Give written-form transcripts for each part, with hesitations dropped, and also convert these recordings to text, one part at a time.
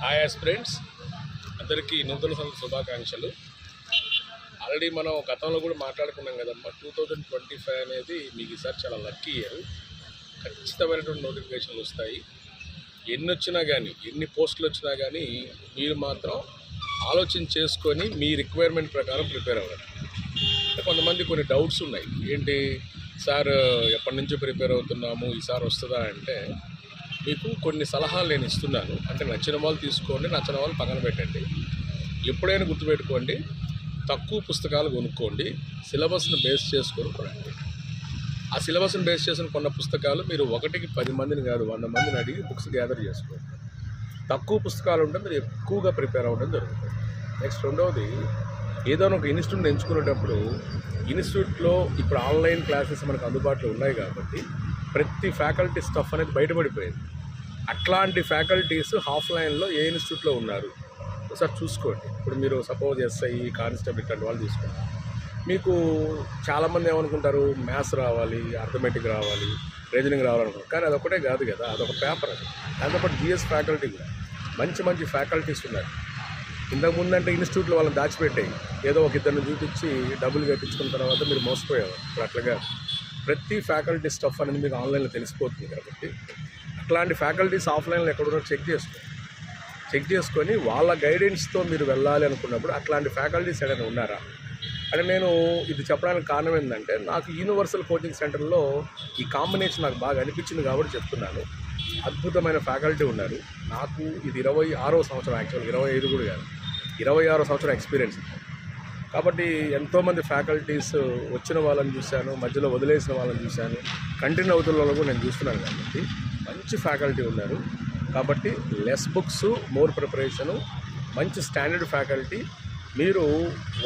Hi aspirants అందరికీ నూతన సంవత్సర శుభాకాంక్షలు. ఆల్రెడీ మనం గతంలో కూడా మాట్లాడుకున్నాం కదమ్మా. 2025 అనేది మీకు ఈసారి చాలా లక్కీ ఇయర్. ఖచ్చితమైనటువంటి నోటిఫికేషన్లు వస్తాయి. ఎన్ని వచ్చినా కానీ, ఎన్ని పోస్టులు వచ్చినా కానీ మీరు మాత్రం ఆలోచన చేసుకొని మీ రిక్వైర్మెంట్ ప్రకారం ప్రిపేర్ అవ్వండి. కొంతమంది కొన్ని డౌట్స్ ఉన్నాయి. ఏంటి సార్, ఎప్పటి నుంచో ప్రిపేర్ అవుతున్నాము, ఈసారి వస్తుందా అంటే మీకు కొన్ని సలహాలు నేను ఇస్తున్నాను. అంటే నచ్చిన వాళ్ళు తీసుకోండి, నచ్చిన వాళ్ళు పక్కన పెట్టండి. ఎప్పుడైనా గుర్తుపెట్టుకోండి, తక్కువ పుస్తకాలు కొనుక్కోండి, సిలబస్ను బేస్ చేసుకొని కొనండి. ఆ సిలబస్ను బేస్ చేసుకుని కొన్న పుస్తకాలు మీరు ఒకటికి 10 మందిని కాదు 100 మందిని అడిగి బుక్స్ గ్యాదర్ చేసుకోండి. తక్కువ పుస్తకాలు ఉంటే మీరు ఎక్కువగా ప్రిపేర్ అవ్వడం జరుగుతుంది. నెక్స్ట్ రెండవది, ఏదైనా ఒక ఇన్స్టిట్యూట్ ఎంచుకునేటప్పుడు ఇన్స్టిట్యూట్లో ఇప్పుడు ఆన్లైన్ క్లాసెస్ మనకు అందుబాటులో ఉన్నాయి కాబట్టి ప్రతి ఫ్యాకల్టీ స్టఫ్ అనేది బయటపడిపోయింది. అట్లాంటి ఫ్యాకల్టీస్ ఆఫ్లైన్లో ఏ ఇన్స్టిట్యూట్లో ఉన్నారు ఒకసారి చూసుకోండి. ఇప్పుడు మీరు సపోజ్ ఎస్ఐ, కానిస్టేబుల్ ఇట్లాంటి వాళ్ళు తీసుకోండి. మీకు చాలామంది ఏమనుకుంటారు, మ్యాథ్స్ రావాలి, అర్థమెటిక్ రావాలి, రీజనింగ్ రావాలనుకుంటారు. కానీ అదొకటే కాదు కదా, అదొక పేపర్. అది దాంతోపాటు జిఎస్ ఫ్యాకల్టీ కూడా మంచి మంచి ఫ్యాకల్టీస్ ఉన్నారు. ఇంతకుముందు అంటే ఇన్స్టిట్యూట్లో వాళ్ళని దాచిపెట్టాయి, ఏదో ఒక ఇద్దరిని చూపించి డబ్బులు కట్టించుకున్న తర్వాత మీరు మోసపోయారు. ఇప్పుడు అట్లాగా ప్రతి ఫ్యాకల్టీ స్టఫ్ అనేది మీకు ఆన్లైన్లో తెలిసిపోతుంది కాబట్టి అట్లాంటి ఫ్యాకల్టీస్ ఆఫ్లైన్లో ఎక్కడున్నా చెక్ చేసుకొని వాళ్ళ గైడెన్స్తో మీరు వెళ్ళాలి అనుకున్నప్పుడు అట్లాంటి ఫ్యాకల్టీస్ ఏదైనా ఉన్నారా అంటే, నేను ఇది చెప్పడానికి కారణం ఏంటంటే నాకు యూనివర్సల్ కోచింగ్ సెంటర్లో ఈ కాంబినేషన్ నాకు బాగా అనిపించింది కాబట్టి చెప్తున్నాను. అద్భుతమైన ఫ్యాకల్టీ ఉన్నారు. నాకు ఇది 26వ సంవత్సరం, యాక్చువల్గా 25 కూడా కాదు, 26వ సంవత్సరం ఎక్స్పీరియన్స్. కాబట్టి ఎంతోమంది ఫ్యాకల్టీస్ వచ్చిన వాళ్ళని చూశాను, మధ్యలో వదిలేసిన వాళ్ళని చూశాను, కంటిన్యూ అవుతున్న వాళ్ళు కూడా నేను చూస్తున్నాను. కాబట్టి మంచి ఫ్యాకల్టీ ఉన్నారు. కాబట్టి లెస్ బుక్స్, మోర్ ప్రిపరేషను, మంచి స్టాండర్డ్ ఫ్యాకల్టీ. మీరు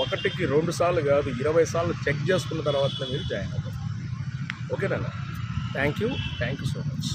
ఒకటికి 2 సార్లు కాదు 20 సార్లు చెక్ చేసుకున్న తర్వాత మీరు జాయిన్ అవ్వండి. ఓకేనా? Thank you so much.